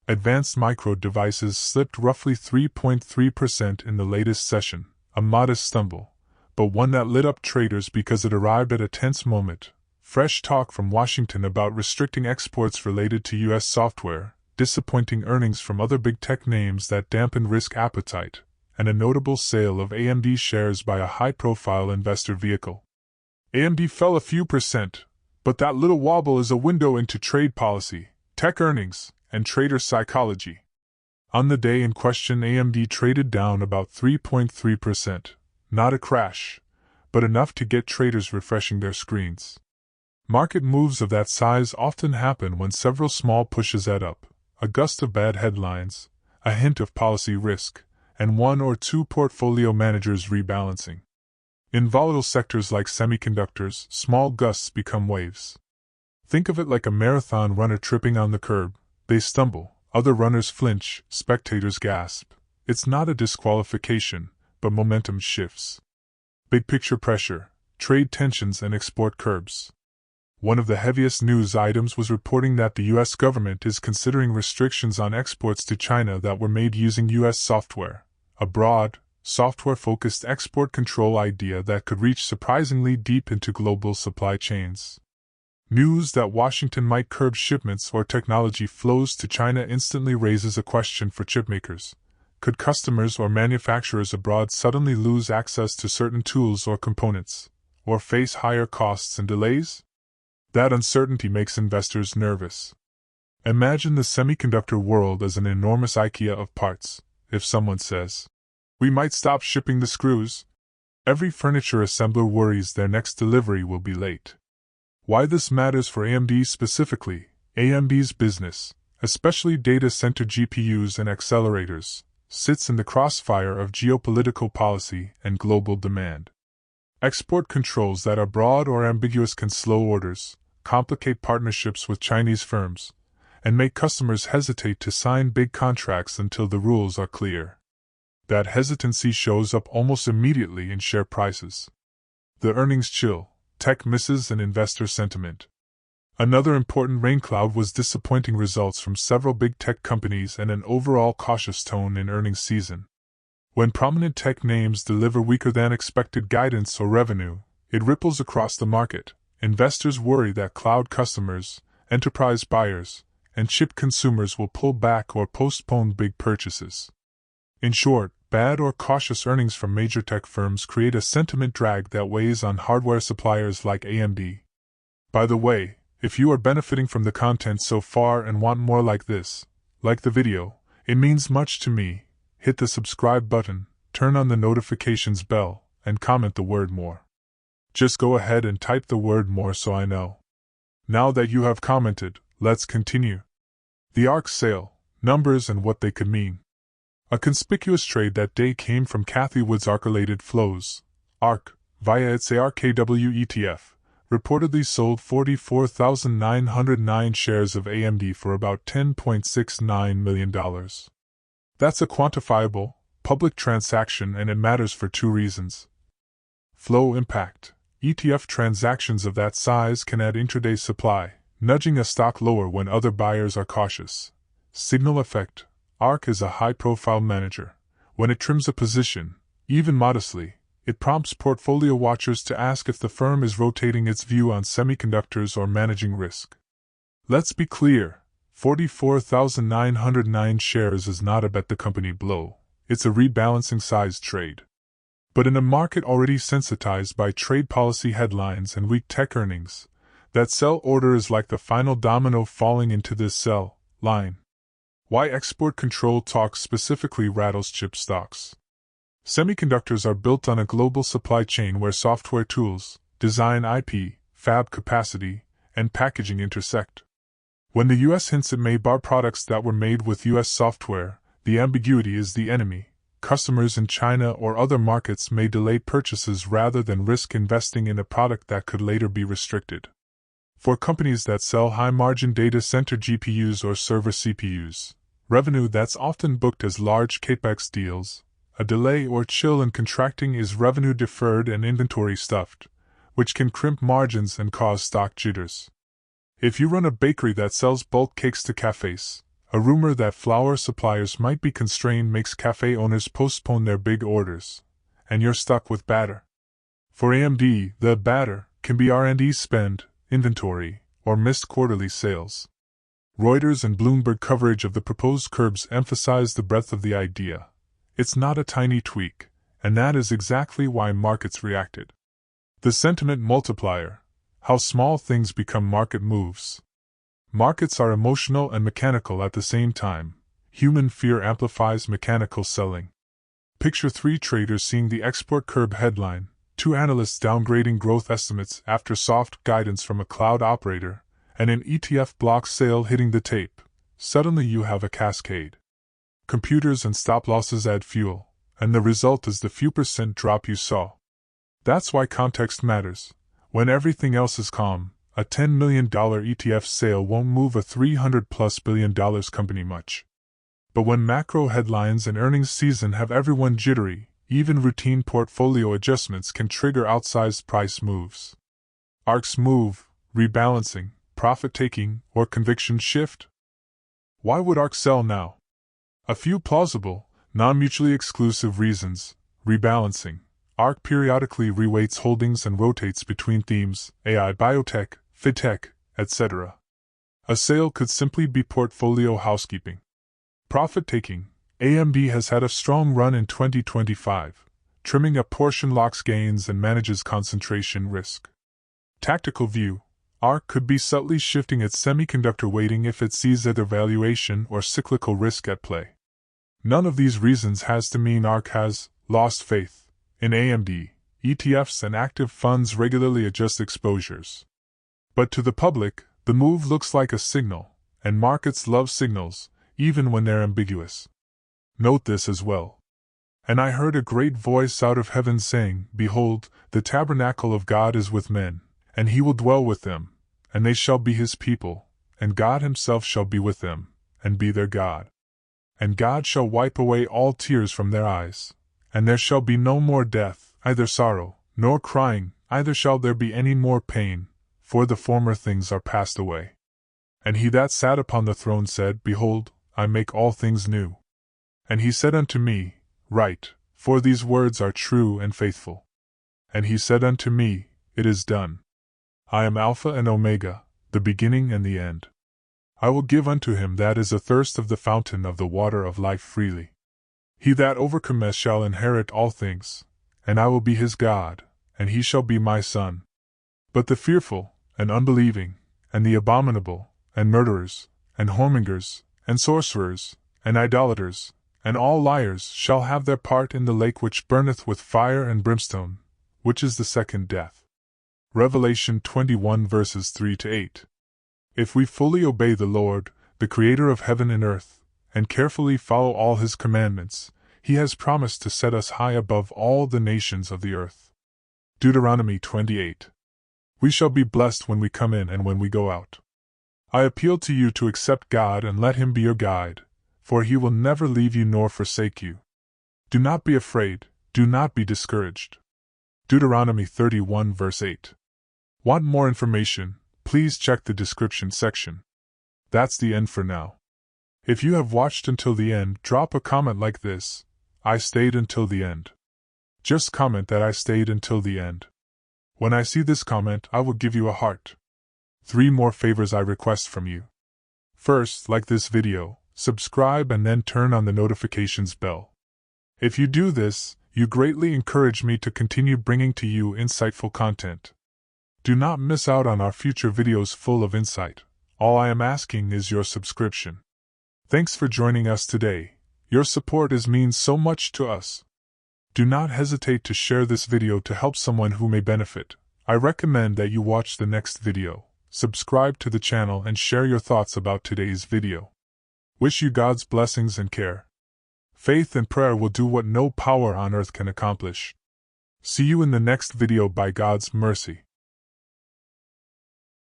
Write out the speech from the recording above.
Advanced micro devices slipped roughly 3.3% in the latest session, a modest stumble, but one that lit up traders because it arrived at a tense moment. Fresh talk from Washington about restricting exports related to U.S. software, disappointing earnings from other big tech names that dampened risk appetite, and a notable sale of AMD shares by a high-profile investor vehicle. AMD fell a few percent, but that little wobble is a window into trade policy, tech earnings, and trader psychology. On the day in question, AMD traded down about 3.3%, not a crash, but enough to get traders refreshing their screens. Market moves of that size often happen when several small pushes add up, a gust of bad headlines, a hint of policy risk, and one or two portfolio managers rebalancing. In volatile sectors like semiconductors, small gusts become waves. Think of it like a marathon runner tripping on the curb. They stumble, other runners flinch, spectators gasp. It's not a disqualification, but momentum shifts. Big picture pressure, trade tensions and export curbs. One of the heaviest news items was reporting that the U.S. government is considering restrictions on exports to China that were made using U.S. software, a broad, software-focused export control idea that could reach surprisingly deep into global supply chains. News that Washington might curb shipments or technology flows to China instantly raises a question for chipmakers. Could customers or manufacturers abroad suddenly lose access to certain tools or components, or face higher costs and delays? That uncertainty makes investors nervous. Imagine the semiconductor world as an enormous IKEA of parts. If someone says, "We might stop shipping the screws," every furniture assembler worries their next delivery will be late. Why this matters for AMD specifically: AMD's business, especially data center GPUs and accelerators, sits in the crossfire of geopolitical policy and global demand. Export controls that are broad or ambiguous can slow orders, complicate partnerships with Chinese firms, and make customers hesitate to sign big contracts until the rules are clear. That hesitancy shows up almost immediately in share prices. The earnings chill, tech misses, and investor sentiment. Another important rain cloud was disappointing results from several big tech companies and an overall cautious tone in earnings season. When prominent tech names deliver weaker than expected guidance or revenue, it ripples across the market. Investors worry that cloud customers, enterprise buyers, and chip consumers will pull back or postpone big purchases. In short, bad or cautious earnings from major tech firms create a sentiment drag that weighs on hardware suppliers like AMD. By the way, if you are benefiting from the content so far and want more like this, like the video, it means much to me. Hit the subscribe button, turn on the notifications bell, and comment the word "more." Just go ahead and type the word "more" so I know. Now that you have commented, let's continue. The ARK sale, numbers and what they could mean. A conspicuous trade that day came from Cathie Wood's ARK-related flows. ARK, via its ARKW ETF, reportedly sold 44,909 shares of AMD for about $10.69 million. That's a quantifiable, public transaction, and it matters for two reasons. Flow impact. ETF transactions of that size can add intraday supply, nudging a stock lower when other buyers are cautious. Signal effect. ARK is a high-profile manager. When it trims a position, even modestly, it prompts portfolio watchers to ask if the firm is rotating its view on semiconductors or managing risk. Let's be clear, 44,909 shares is not a bet the company blow. It's a rebalancing-sized trade. But in a market already sensitized by trade policy headlines and weak tech earnings, that sell order is like the final domino falling into this sell line. Why export control talk specifically rattles chip stocks. Semiconductors are built on a global supply chain where software tools, design IP, fab capacity, and packaging intersect. When the U.S. hints it may bar products that were made with U.S. software, the ambiguity is the enemy. Customers in China or other markets may delay purchases rather than risk investing in a product that could later be restricted. For companies that sell high-margin data center GPUs or server CPUs, revenue that's often booked as large capex deals, a delay or chill in contracting is revenue deferred and inventory stuffed, which can crimp margins and cause stock jitters. If you run a bakery that sells bulk cakes to cafes, A rumor that flour suppliers might be constrained makes cafe owners postpone their big orders, and you're stuck with batter. For AMD, the batter can be R&D spend, inventory, or missed quarterly sales. Reuters and Bloomberg coverage of the proposed curbs emphasize the breadth of the idea. It's not a tiny tweak, and that is exactly why markets reacted. The sentiment multiplier: how small things become market moves. Markets are emotional and mechanical at the same time. Human fear amplifies mechanical selling. Picture 3 traders seeing the export curb headline, 2 analysts downgrading growth estimates after soft guidance from a cloud operator, and an ETF block sale hitting the tape. Suddenly you have a cascade. Computers and stop losses add fuel, and the result is the few percent drop you saw. That's why context matters. When everything else is calm, a $10 million ETF sale won't move a $300+ billion company much. But when macro headlines and earnings season have everyone jittery, even routine portfolio adjustments can trigger outsized price moves. ARK's move, rebalancing, profit-taking, or conviction shift? Why would ARK sell now? A few plausible, non-mutually exclusive reasons. Rebalancing. ARK periodically reweights holdings and rotates between themes, AI, biotech, fintech, etc. A sale could simply be portfolio housekeeping. Profit-taking. AMD has had a strong run in 2025, trimming a portion locks gains and manages concentration risk. Tactical view. ARK could be subtly shifting its semiconductor weighting if it sees either valuation or cyclical risk at play. None of these reasons has to mean ARK has lost faith in AMD. ETFs and active funds regularly adjust exposures. But to the public, the move looks like a signal, and markets love signals, even when they're ambiguous. Note this as well. And I heard a great voice out of heaven saying, Behold, the tabernacle of God is with men, and he will dwell with them, and they shall be his people, and God himself shall be with them, and be their God. And God shall wipe away all tears from their eyes, and there shall be no more death, either sorrow, nor crying, neither shall there be any more pain, for the former things are passed away. And he that sat upon the throne said, Behold, I make all things new. And he said unto me, Write, for these words are true and faithful. And he said unto me, It is done. I am Alpha and Omega, the beginning and the end. I will give unto him that is athirst of the fountain of the water of life freely. He that overcometh shall inherit all things, and I will be his God, and he shall be my son. But the fearful, and unbelieving, and the abominable, and murderers, and whoremongers, and sorcerers, and idolaters, and all liars shall have their part in the lake which burneth with fire and brimstone, which is the second death. Revelation 21 verses 3-8. If we fully obey the Lord, the Creator of heaven and earth, and carefully follow all his commandments, he has promised to set us high above all the nations of the earth. Deuteronomy 28. We shall be blessed when we come in and when we go out. I appeal to you to accept God and let him be your guide, for he will never leave you nor forsake you. Do not be afraid, do not be discouraged. Deuteronomy 31 verse 8. Want more information? Please check the description section. That's the end for now. If you have watched until the end, drop a comment like this: I stayed until the end. Just comment that I stayed until the end. When I see this comment, I will give you a heart. 3 more favors I request from you. First, like this video, subscribe and then turn on the notifications bell. If you do this, you greatly encourage me to continue bringing to you insightful content. Do not miss out on our future videos full of insight. All I am asking is your subscription. Thanks for joining us today. Your support means so much to us. Do not hesitate to share this video to help someone who may benefit. I recommend that you watch the next video, subscribe to the channel and share your thoughts about today's video. Wish you God's blessings and care. Faith and prayer will do what no power on earth can accomplish. See you in the next video by God's mercy.